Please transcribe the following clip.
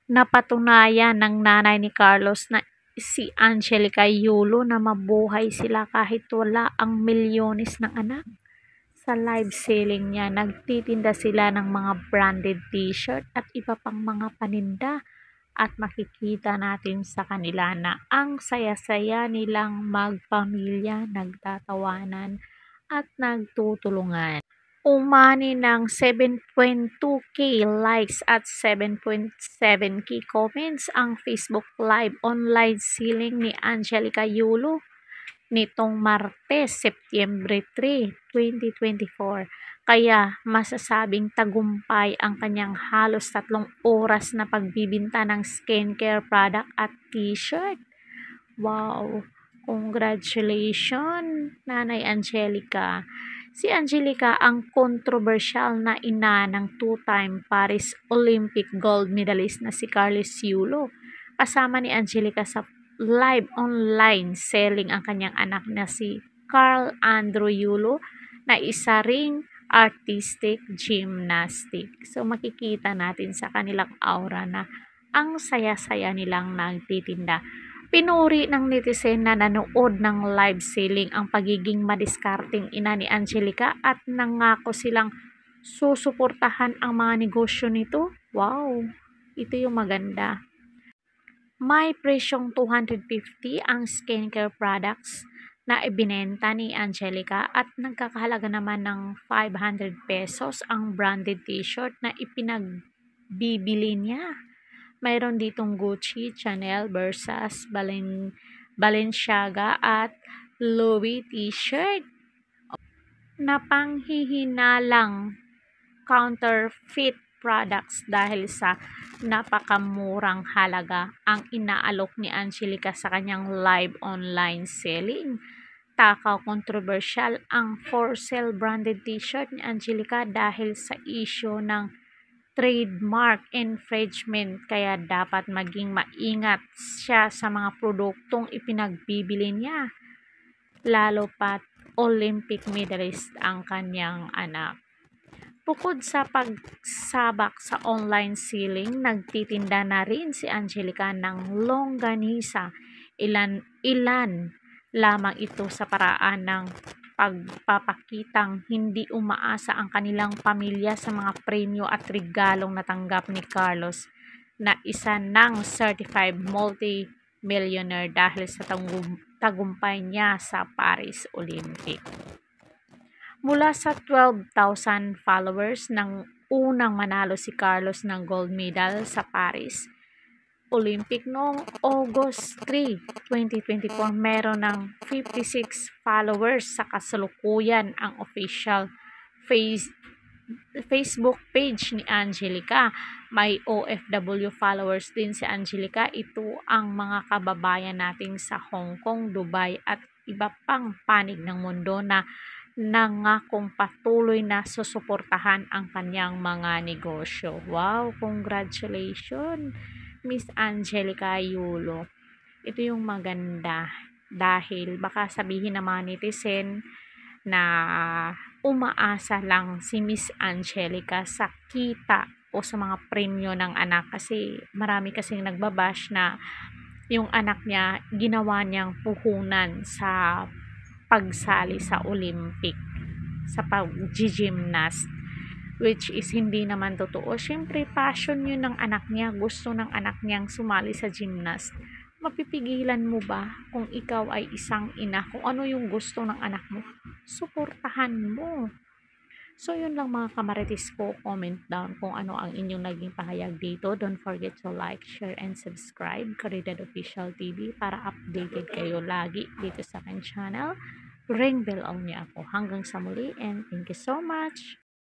Napatunayan ng nanay ni Carlos na si Angelica Yulo na mabuhay sila kahit wala ang milyones ng anak. Sa live selling niya, nagtitinda sila ng mga branded t-shirt at iba pang mga paninda at makikita natin sa kanila na ang saya-saya nilang magpamilya, nagtatawanan at nagtutulungan. Umani ng 7.2k likes at 7.7k comments ang Facebook Live online selling ni Angelica Yulo nitong Martes, Setyembre 3, 2024. Kaya masasabing tagumpay ang kanyang halos 3 oras na pagbibinta ng skincare product at t-shirt. Wow! Congratulations, Nanay Angelica. Si Angelica ang kontrobersyal na ina ng two-time Paris Olympic gold medalist na si Carlos Yulo. Kasama ni Angelica sa live online selling ang kanyang anak na si Carl Andrew Yulo na isa ring artistic gymnastic. So makikita natin sa kanilang aura na ang saya-saya nilang nagtitinda. Pinuri ng netizen na nanood ng live selling ang pagiging madiskarteng ina ni Angelica at nangako silang susuportahan ang mga negosyo nito. Wow! Ito yung maganda. May presyong 250 ang skincare products na ibinenta ni Angelica at nagkakahalaga naman ng 500 pesos ang branded t-shirt na ipinagbibili niya. Mayroon ditong Gucci, Chanel, Versace, Balenciaga at Louis t-shirt na panghihinalang counterfeit products dahil sa napakamurang halaga ang inaalok ni Angelica sa kanyang live online selling. Takaw kontrobersyal ang for sale branded t-shirt ni Angelica dahil sa issue ng trademark infringement, kaya dapat maging maingat siya sa mga produktong ipinagbibili niya, lalo pat Olympic medalist ang kanyang anak. Bukod sa pagsabak sa online selling, nagtitinda na rin si Angelica ng longganisa. Ilan lamang ito sa paraan ng pagpapakitang hindi umaasa ang kanilang pamilya sa mga premyo at regalong natanggap ni Carlos na isa ng certified multi-millionaire dahil sa tagumpay niya sa Paris Olympic. Mula sa 12,000 followers nang unang manalo si Carlos ng gold medal sa Paris Olympic noong August 3, 2024, meron ng 56 followers. Sa kasalukuyan ang official Facebook page ni Angelica. May OFW followers din si Angelica. Ito ang mga kababayan nating sa Hong Kong, Dubai at iba pang panig ng mundo na nangakong patuloy na susuportahan ang kanyang mga negosyo. Wow, congratulations, Miss Angelica Yulo. Ito yung maganda dahil baka sabihin ng mga netizen na umaasa lang si Miss Angelica sa kita o sa mga premyo ng anak, kasi marami kasing nagbabash na yung anak niya ginawa niyang puhunan sa pagsali sa Olympic, sa pag-gymnast, which is hindi naman totoo. Syempre, passion yun ng anak niya, gusto ng anak niyang sumali sa gymnast. Mapipigilan mo ba kung ikaw ay isang ina, kung ano yung gusto ng anak mo, suportahan mo. So yun lang mga kamarites ko, comment down kung ano ang inyong naging pahayag dito. Don't forget to like, share, and subscribe Caridad Official TV para updated kayo lagi dito sa aking channel. Ring bell on niyo ako. Hanggang sa muli and thank you so much.